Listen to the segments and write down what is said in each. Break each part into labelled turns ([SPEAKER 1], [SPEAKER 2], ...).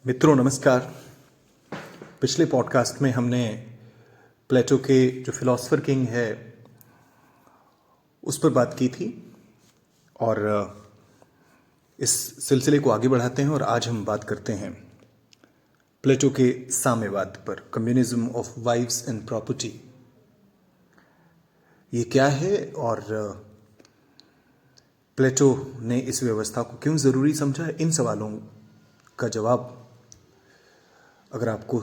[SPEAKER 1] मित्रों नमस्कार। पिछले पॉडकास्ट में हमने प्लेटो के जो फिलोसफर किंग है उस पर बात की थी और इस सिलसिले को आगे बढ़ाते हैं और आज हम बात करते हैं प्लेटो के साम्यवाद पर, communism of wives and property. ये क्या है और प्लेटो ने इस व्यवस्था को क्यों ज़रूरी समझा है, इन सवालों का जवाब अगर आपको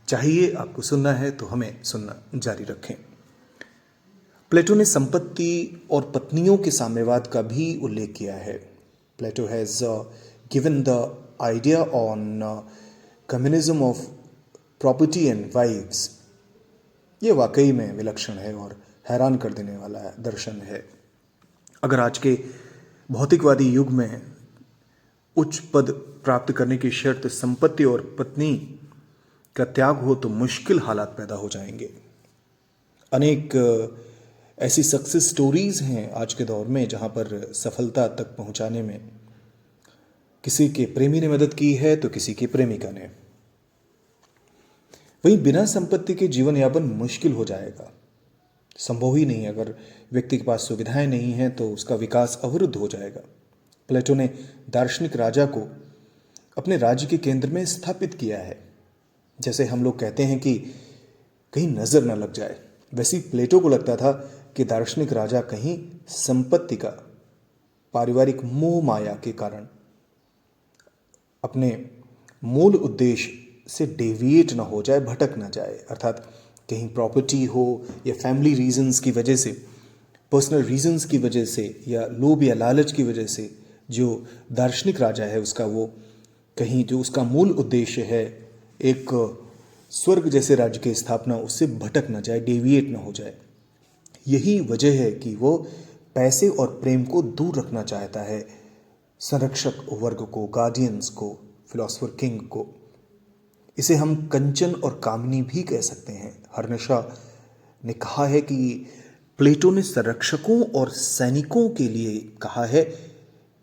[SPEAKER 1] चाहिए, आपको सुनना है तो हमें सुनना जारी रखें। प्लेटो ने संपत्ति और पत्नियों के साम्यवाद का भी उल्लेख किया है। Plato has given the idea on communism of property and wives. ये वाकई में विलक्षण है और हैरान कर देने वाला दर्शन है। अगर आज के भौतिकवादी युग में उच्च पद प्राप्त करने की शर्त संपत्ति और पत्नी का त्याग हो तो मुश्किल हालात पैदा हो जाएंगे। अनेक ऐसी सक्सेस स्टोरीज हैं आज के दौर में जहां पर सफलता तक पहुंचाने में किसी के प्रेमी ने मदद की है तो किसी की प्रेमिका ने। वहीं बिना संपत्ति के जीवन यापन मुश्किल हो जाएगा, संभव ही नहीं। अगर व्यक्ति के पास सुविधाएं नहीं हैं तो उसका विकास अवरुद्ध हो जाएगा। प्लेटो ने दार्शनिक राजा को अपने राज्य के केंद्र में स्थापित किया है। जैसे हम लोग कहते हैं कि कहीं नजर न लग जाए, वैसे प्लेटो को लगता था कि दार्शनिक राजा कहीं संपत्ति का पारिवारिक मोह माया के कारण अपने मूल उद्देश्य से डेविएट ना हो जाए, भटक ना जाए। अर्थात कहीं प्रॉपर्टी हो या फैमिली रीजंस की वजह से, पर्सनल रीजंस की वजह से या लोभ या लालच की वजह से जो दार्शनिक राजा है उसका वो कहीं जो उसका मूल उद्देश्य है, एक स्वर्ग जैसे राज्य की स्थापना, उससे भटक ना जाए, डेविएट ना हो जाए। यही वजह है कि वो पैसे और प्रेम को दूर रखना चाहता है, संरक्षक वर्ग को, गार्डियंस को, फिलोसफर किंग को। इसे हम कंचन और कामिनी भी कह सकते हैं। हर्निशा ने कहा है कि प्लेटो ने संरक्षकों और सैनिकों के लिए कहा है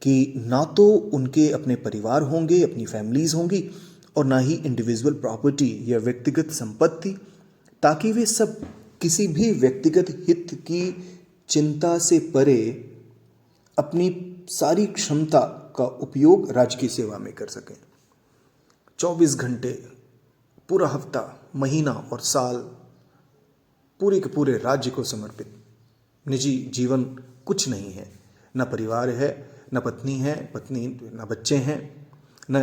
[SPEAKER 1] कि ना तो उनके अपने परिवार होंगे, अपनी फैमिलीज होंगी, और ना ही इंडिविजुअल प्रॉपर्टी या व्यक्तिगत संपत्ति, ताकि वे सब किसी भी व्यक्तिगत हित की चिंता से परे अपनी सारी क्षमता का उपयोग राज्य की सेवा में कर सकें। 24 घंटे, पूरा हफ्ता, महीना और साल पूरे के पूरे राज्य को समर्पित। निजी जीवन कुछ नहीं है, न परिवार है, न पत्नी है, न बच्चे हैं, न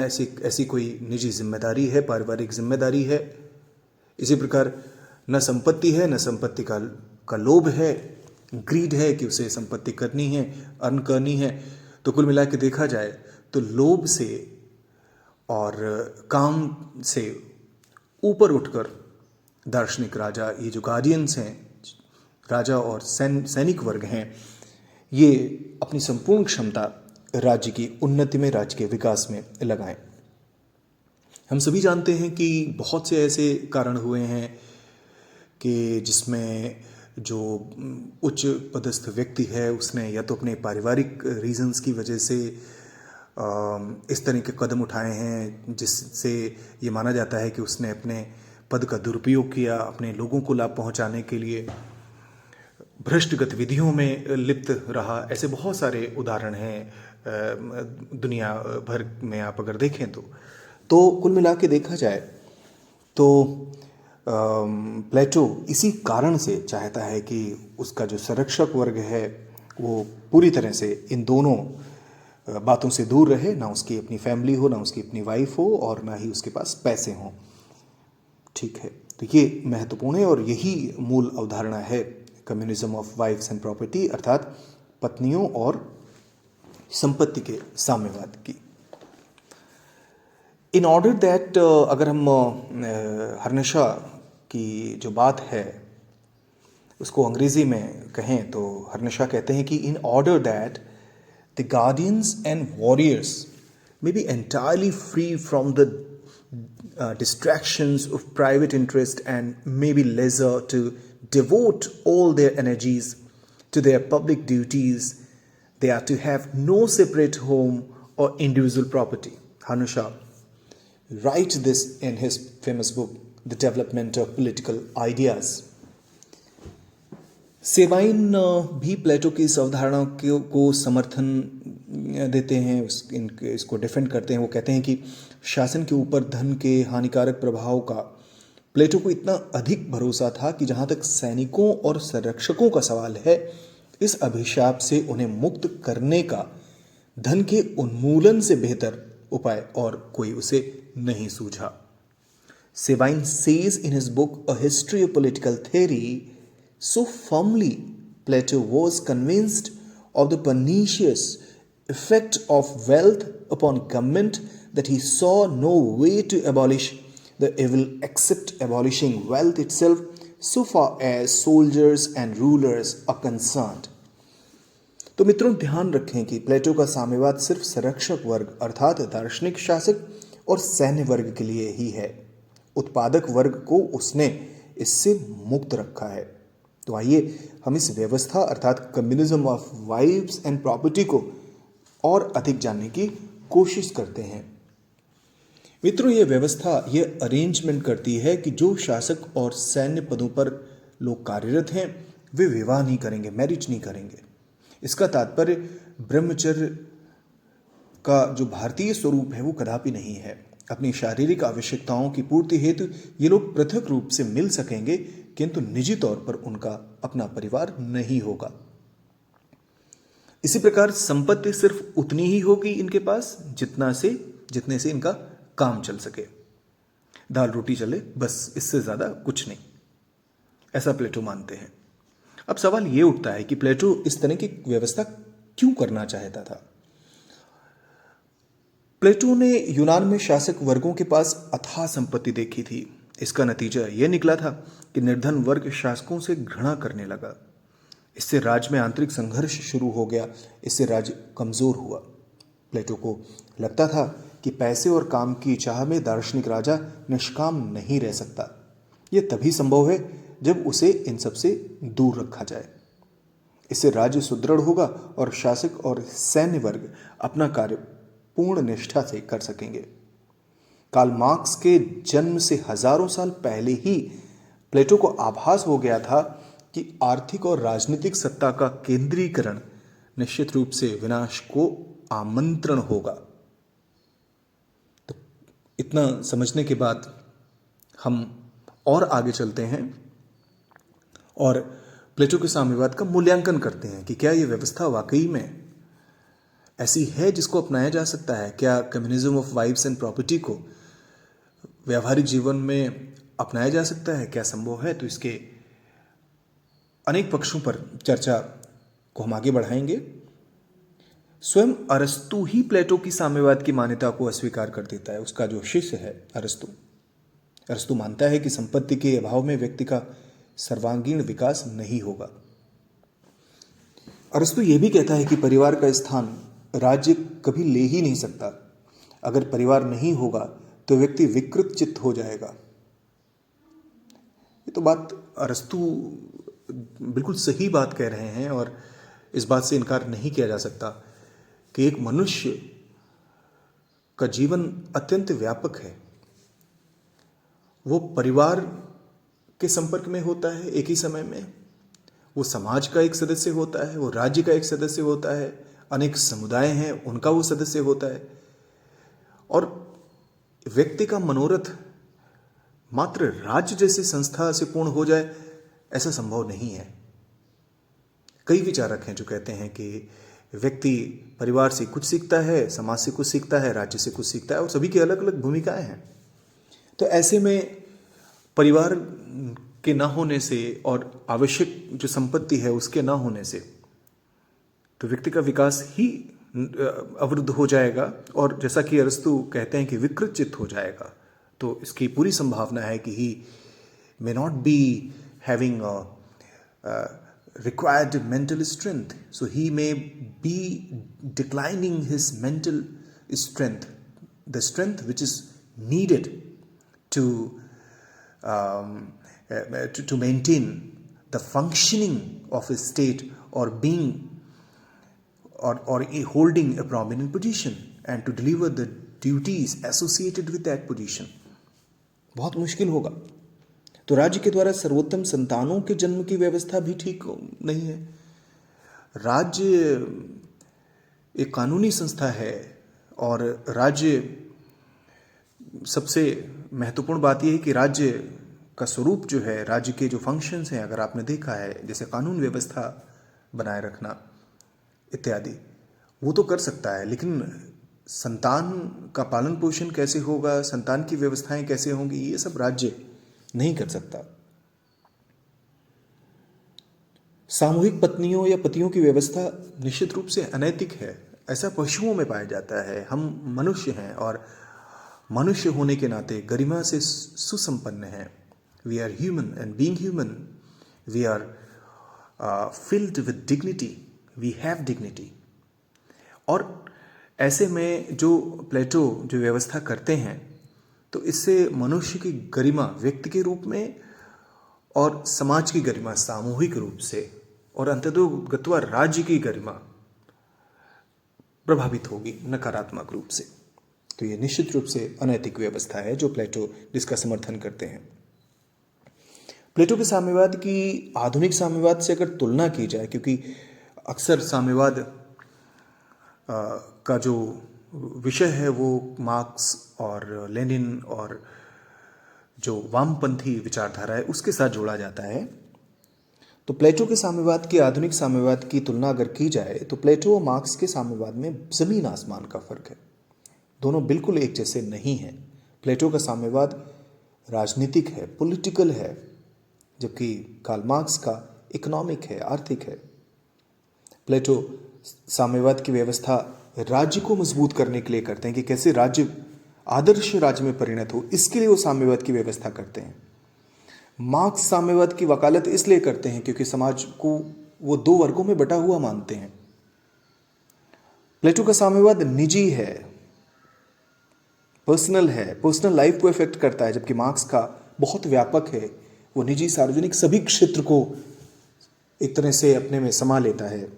[SPEAKER 1] ऐसी कोई निजी जिम्मेदारी है, पारिवारिक जिम्मेदारी है। इसी प्रकार न संपत्ति है, न संपत्ति का लोभ है, ग्रीड है कि उसे संपत्ति करनी है, अर्न करनी है। तो कुल मिला के देखा जाए तो लोभ से और काम से ऊपर उठकर दार्शनिक राजा, ये जो गार्डियंस हैं, राजा और सैनिक वर्ग हैं, ये अपनी संपूर्ण क्षमता राज्य की उन्नति में, राज्य के विकास में लगाएं। हम सभी जानते हैं कि बहुत से ऐसे कारण हुए हैं कि जिसमें जो उच्च पदस्थ व्यक्ति है उसने या तो अपने पारिवारिक रीजंस की वजह से इस तरह के कदम उठाए हैं जिससे ये माना जाता है कि उसने अपने पद का दुरुपयोग किया, अपने लोगों को लाभ पहुंचाने के लिए भ्रष्ट गतिविधियों में लिप्त रहा। ऐसे बहुत सारे उदाहरण हैं दुनिया भर में, आप अगर देखें तो कुल मिला के देखा जाए तो प्लेटो इसी कारण से चाहता है कि उसका जो संरक्षक वर्ग है वो पूरी तरह से इन दोनों बातों से दूर रहे। ना उसकी अपनी फैमिली हो, ना उसकी अपनी वाइफ हो, और ना ही उसके पास पैसे हों। ठीक है, तो ये महत्वपूर्ण है और यही मूल अवधारणा है communism of wives and property, अर्थात पत्नियों और संपत्ति के साम्यवाद की। इन ऑर्डर दैट, अगर हम हर्निशा की जो बात है उसको अंग्रेजी में कहें तो हर्निशा कहते हैं कि in order that the guardians and warriors may be entirely free from the distractions of private interest and maybe leisure to devote all their energies to their public duties, they are to have no separate home or individual property. Hanusha writes this in his famous book, The Development of Political Ideas. Sabine भी प्लेटो की इस अवधारणा को समर्थन देते हैं, इसको defend करते हैं। वो कहते हैं कि शासन के ऊपर धन के हानिकारक प्रभाव का प्लेटो को इतना अधिक भरोसा था कि जहाँ तक सैनिकों और संरक्षकों का सवाल है, इस अभिशाप से उन्हें मुक्त करने का धन के उन्मूलन से बेहतर उपाय और कोई उसे नहीं सूझा। Sabine says in his book a history of political theory, so firmly Plato was convinced of the pernicious effect of wealth upon government that he saw no way to abolish the evil except abolishing wealth itself so far as soldiers and rulers are concerned. तो मित्रों, ध्यान रखें कि प्लेटो का साम्यवाद सिर्फ संरक्षक वर्ग अर्थात दार्शनिक शासक और सैन्य वर्ग के लिए ही है। उत्पादक वर्ग को उसने इससे मुक्त रखा है। तो आइए हम इस व्यवस्था अर्थात communism of wives and property को और अधिक जानने की कोशिश करते हैं। मित्रों, ये व्यवस्था ये अरेंजमेंट करती है कि जो शासक और सैन्य पदों पर लोग कार्यरत हैं वे विवाह नहीं करेंगे, मैरिज नहीं करेंगे। इसका तात्पर्य ब्रह्मचर्य का जो भारतीय स्वरूप है वो कदापि नहीं है। अपनी शारीरिक आवश्यकताओं की पूर्ति हेतु ये लोग पृथक रूप से मिल सकेंगे, किंतु निजी तौर पर उनका अपना परिवार नहीं होगा। इसी प्रकार संपत्ति सिर्फ उतनी ही होगी इनके पास जितने से इनका काम चल सके, दाल रोटी चले, बस, इससे ज्यादा कुछ नहीं, ऐसा प्लेटो मानते हैं। अब सवाल यह उठता है कि प्लेटो इस तरह की व्यवस्था क्यों करना चाहता था। प्लेटो ने यूनान में शासक वर्गों के पास अथाह संपत्ति देखी थी। इसका नतीजा यह निकला था कि निर्धन वर्ग शासकों से घृणा करने लगा। इससे राज्य में आंतरिक संघर्ष शुरू हो गया, इससे राज्य कमजोर हुआ। प्लेटो को लगता था कि पैसे और काम की चाह में दार्शनिक राजा निष्काम नहीं रह सकता। यह तभी संभव है जब उसे इन सब से दूर रखा जाए। इससे राज्य सुदृढ़ होगा और शासक और सैन्य वर्ग अपना कार्य पूर्ण निष्ठा से कर सकेंगे। कार्ल मार्क्स के जन्म से हजारों साल पहले ही प्लेटो को आभास हो गया था कि आर्थिक और राजनीतिक सत्ता का केंद्रीकरण निश्चित रूप से विनाश को आमंत्रण होगा। तो इतना समझने के बाद हम और आगे चलते हैं और प्लेटो के साम्यवाद का मूल्यांकन करते हैं कि क्या यह व्यवस्था वाकई में ऐसी है जिसको अपनाया जा सकता है। क्या communism of wives and property को व्यावहारिक जीवन में अपनाया जा सकता है, क्या संभव है। तो इसके अनेक पक्षों पर चर्चा को हम आगे बढ़ाएंगे। स्वयं अरस्तु ही प्लेटो की साम्यवाद की मान्यता को अस्वीकार कर देता है। उसका जो शिष्य है अरस्तु मानता है कि संपत्ति के अभाव में व्यक्ति का सर्वांगीण विकास नहीं होगा। अरस्तु यह भी कहता है कि परिवार का स्थान राज्य कभी ले ही नहीं सकता। अगर परिवार नहीं होगा तो व्यक्ति विकृत चित्त हो जाएगा। ये तो बात अरस्तु बिल्कुल सही बात कह रहे हैं और इस बात से इनकार नहीं किया जा सकता कि एक मनुष्य का जीवन अत्यंत व्यापक है। वो परिवार के संपर्क में होता है एक ही समय में, वो समाज का एक सदस्य होता है, वो राज्य का एक सदस्य होता है, अनेक समुदाय हैं उनका वो सदस्य होता है। और व्यक्ति का मनोरथ मात्र राज्य जैसी संस्था से पूर्ण हो जाए ऐसा संभव नहीं है। कई विचारक हैं जो कहते हैं कि व्यक्ति परिवार से कुछ सीखता है, समाज से कुछ सीखता है, राज्य से कुछ सीखता है और सभी की अलग अलग भूमिकाएं हैं। तो ऐसे में परिवार के ना होने से और आवश्यक जो संपत्ति है उसके ना होने से तो व्यक्ति का विकास ही अवरुद्ध हो जाएगा और जैसा कि अरस्तु कहते हैं कि विकृत चित्त हो जाएगा। तो इसकी पूरी संभावना है कि he may not be having required mental strength, so he may be declining his mental strength, the strength which is needed to maintain the functioning of a state or being or holding a prominent position and to deliver the duties associated with that position. बहुत मुश्किल होगा। तो राज्य के द्वारा सर्वोत्तम संतानों के जन्म की व्यवस्था भी ठीक नहीं है। राज्य एक कानूनी संस्था है और राज्य, सबसे महत्वपूर्ण बात यह है कि राज्य का स्वरूप जो है, राज्य के जो फंक्शंस हैं, अगर आपने देखा है, जैसे कानून व्यवस्था बनाए रखना इत्यादि, वो तो कर सकता है, लेकिन संतान का पालन पोषण कैसे होगा, संतान की व्यवस्थाएं कैसे होंगी, ये सब राज्य नहीं कर सकता। सामूहिक पत्नियों या पतियों की व्यवस्था निश्चित रूप से अनैतिक है। ऐसा पशुओं में पाया जाता है। हम मनुष्य हैं और मनुष्य होने के नाते गरिमा से सुसंपन्न हैं। We are human and being human we are filled with dignity, we have dignity. और ऐसे में जो प्लेटो जो व्यवस्था करते हैं, तो इससे मनुष्य की गरिमा व्यक्ति के रूप में और समाज की गरिमा सामूहिक रूप से और अंततोगत्वा राज्य की गरिमा प्रभावित होगी नकारात्मक रूप से। तो ये निश्चित रूप से अनैतिक व्यवस्था है जो प्लेटो जिसका समर्थन करते हैं। प्लेटो के साम्यवाद की आधुनिक साम्यवाद से अगर तुलना की जाए, क्योंकि अक्सर साम्यवाद का जो विषय है वो मार्क्स और लेनिन और जो वामपंथी विचारधारा है उसके साथ जोड़ा जाता है। तो प्लेटो के साम्यवाद की आधुनिक साम्यवाद की तुलना अगर की जाए तो प्लेटो और मार्क्स के साम्यवाद में जमीन आसमान का फर्क है। दोनों बिल्कुल एक जैसे नहीं हैं। प्लेटो का साम्यवाद राजनीतिक है, पॉलिटिकल है, जबकि कार्ल मार्क्स का इकोनॉमिक है, आर्थिक है। प्लेटो साम्यवाद की व्यवस्था राज्य को मजबूत करने के लिए करते हैं कि कैसे राज्य आदर्श राज्य में परिणत हो, इसके लिए वो साम्यवाद की व्यवस्था करते हैं। मार्क्स साम्यवाद की वकालत इसलिए करते हैं क्योंकि समाज को वो दो वर्गों में बटा हुआ मानते हैं। प्लेटो का साम्यवाद निजी है, पर्सनल है, पर्सनल लाइफ को इफेक्ट करता है, जबकि मार्क्स का बहुत व्यापक है, वो निजी सार्वजनिक सभी क्षेत्र को एक तरह से अपने में समा लेता है,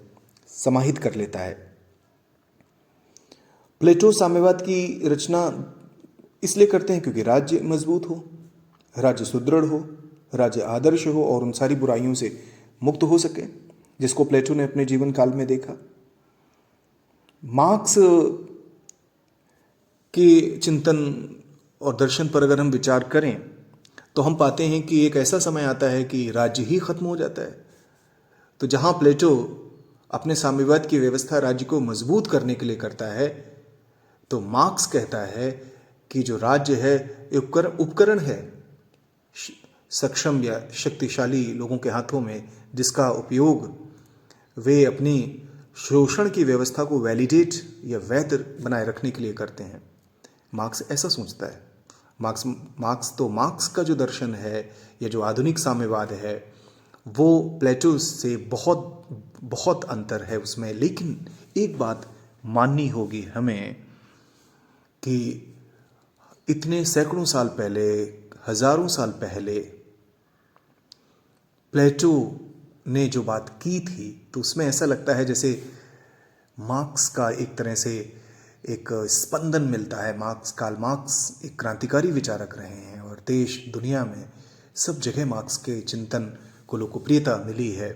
[SPEAKER 1] समाहित कर लेता है। प्लेटो साम्यवाद की रचना इसलिए करते हैं क्योंकि राज्य मजबूत हो, राज्य सुदृढ़ हो, राज्य आदर्श हो और उन सारी बुराइयों से मुक्त हो सके जिसको प्लेटो ने अपने जीवन काल में देखा। मार्क्स के चिंतन और दर्शन पर अगर हम विचार करें तो हम पाते हैं कि एक ऐसा समय आता है कि राज्य ही खत्म हो जाता है। तो जहां प्लेटो अपने साम्यवाद की व्यवस्था राज्य को मजबूत करने के लिए करता है, तो मार्क्स कहता है कि जो राज्य है उपकरण है सक्षम या शक्तिशाली लोगों के हाथों में, जिसका उपयोग वे अपनी शोषण की व्यवस्था को वैलिडेट या वैध बनाए रखने के लिए करते हैं। मार्क्स ऐसा सोचता है। मार्क्स का जो दर्शन है या जो आधुनिक साम्यवाद है वो प्लेटो से बहुत बहुत अंतर है उसमें। लेकिन एक बात माननी होगी हमें कि इतने सैकड़ों साल पहले, हजारों साल पहले प्लेटो ने जो बात की थी, तो उसमें ऐसा लगता है जैसे मार्क्स का एक तरह से एक स्पंदन मिलता है। कार्ल मार्क्स एक क्रांतिकारी विचारक रहे हैं और देश दुनिया में सब जगह मार्क्स के चिंतन को लोकप्रियता मिली है।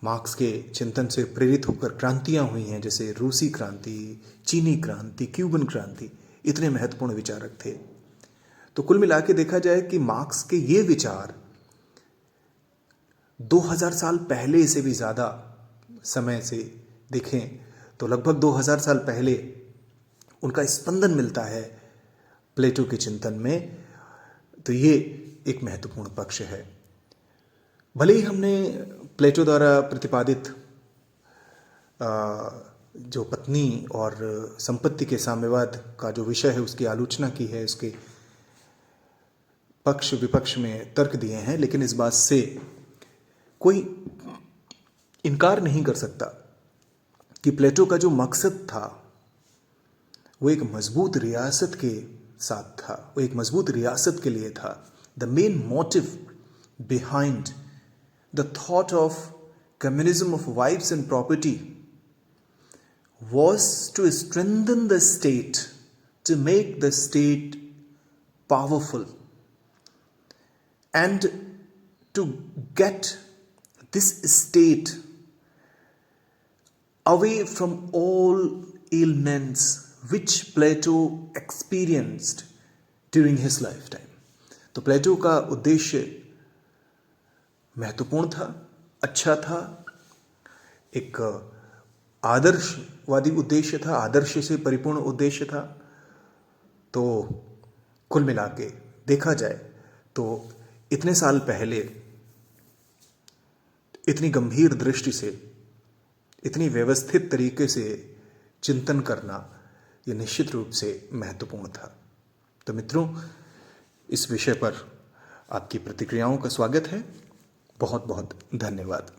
[SPEAKER 1] मार्क्स के चिंतन से प्रेरित होकर क्रांतियां हुई हैं, जैसे रूसी क्रांति, चीनी क्रांति, क्यूबन क्रांति। इतने महत्वपूर्ण विचारक थे। तो कुल मिला के देखा जाए कि मार्क्स के ये विचार 2000 साल पहले से भी ज़्यादा समय से देखें तो लगभग 2000 साल पहले उनका स्पंदन मिलता है प्लेटो के चिंतन में। तो ये एक महत्वपूर्ण पक्ष है। भले ही हमने प्लेटो द्वारा प्रतिपादित जो पत्नी और संपत्ति के साम्यवाद का जो विषय है उसकी आलोचना की है, उसके पक्ष विपक्ष में तर्क दिए हैं, लेकिन इस बात से कोई इनकार नहीं कर सकता कि प्लेटो का जो मकसद था वो एक मजबूत रियासत के साथ था, वो एक मजबूत रियासत के लिए था। The main motive behind the thought of communism of wives and property was to strengthen the state to make the state powerful and to get this state away from all ailments which Plato experienced during his lifetime. तो प्लेटो का उद्देश्य महत्वपूर्ण था, अच्छा था, एक आदर्शवादी उद्देश्य था, आदर्श से परिपूर्ण उद्देश्य था। तो कुल मिला के देखा जाए तो इतने साल पहले इतनी गंभीर दृष्टि से, इतनी व्यवस्थित तरीके से चिंतन करना ये निश्चित रूप से महत्वपूर्ण था। तो मित्रों, इस विषय पर आपकी प्रतिक्रियाओं का स्वागत है। बहुत बहुत धन्यवाद।